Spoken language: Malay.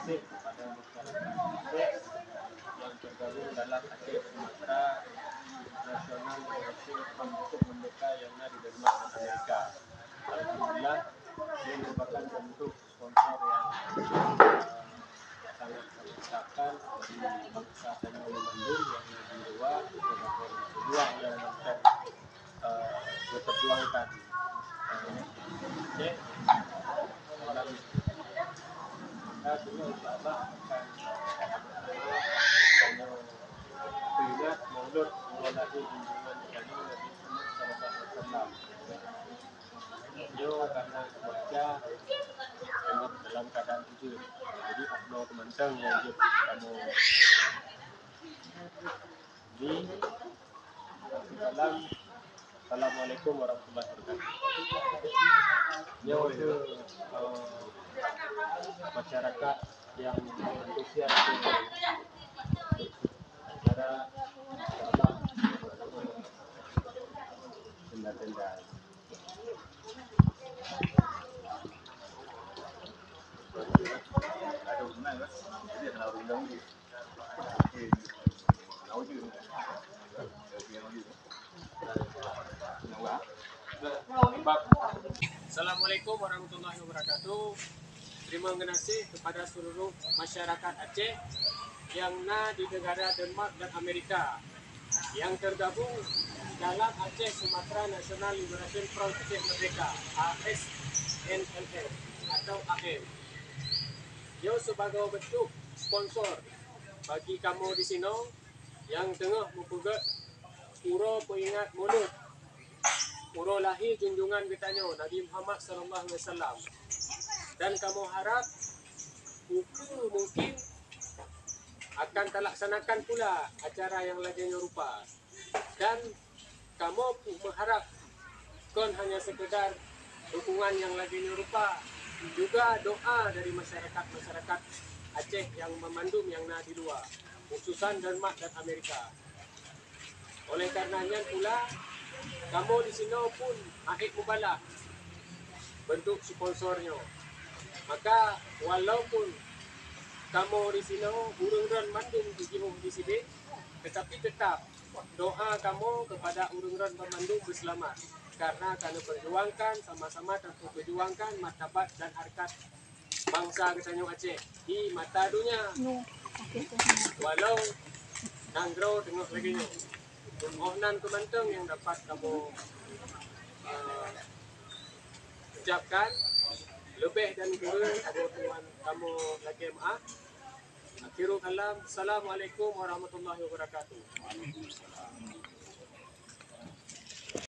kasih kepada masyarakat Aceh yang tergabung dalam Aceh Sumatera National Liberation Front untuk Merdeka yang ada di Denmark dan Amerika. Alhamdulillah, ini merupakan bentuk sponsor yang sangat mengucapkan dari bangsa Tanjung Mandung yang di luar beberapa pejuang yang akan memperjuangkan Aceh dalam maka juga insyaAllah akan mengingat maulud Mauladi junjungan kami Nabi Muhammad SAW. Beliau karena baca dalam keadaan tidur, jadi abno kemantang yang kamu di dalam. Assalamualaikum warahmatullahi wabarakatuh. Beliau itu masyarakat yang antusias acara tenda-tenda. Assalamualaikum warahmatullahi wabarakatuh. Terima kasih kepada seluruh masyarakat Aceh yang di negara Denmark dan Amerika yang tergabung dalam Aceh Sumatera National Liberation Front Aceh Merdeka ASNLF atau AM. Dia sebagai bentuk sponsor bagi kamu di sini yang tengah mempegat pura pengingat maulud pura lahir junjungan kitanya Nabi Muhammad SAW. Dan kamu harap mungkin akan terlaksanakan pula acara yang lainnya rupa. Dan kamu mengharap bukan hanya sekedar dukungan yang lainnya rupa, juga doa dari masyarakat Aceh yang memandum yang di luar, khususan Denmark dan Amerika. Oleh karenanya pula, kamu di sini pun akhir mubalah bentuk sponsornya. Maka walaupun kamu di sini urung-urang mandum di sini, tetapi tetap doa kamu kepada urung-urang pemandum berselamat, karena kami perjuangkan sama-sama tentu perjuangkan martabat dan harkat bangsa Tanjung Aceh di mata dunia. Walau nanggro tengok lagi nya mohon kemanteng yang dapat kamu ucapkan lebih dan kurang kamu lagi maaf. Akhirul kalam, assalamualaikum warahmatullahi wabarakatuh.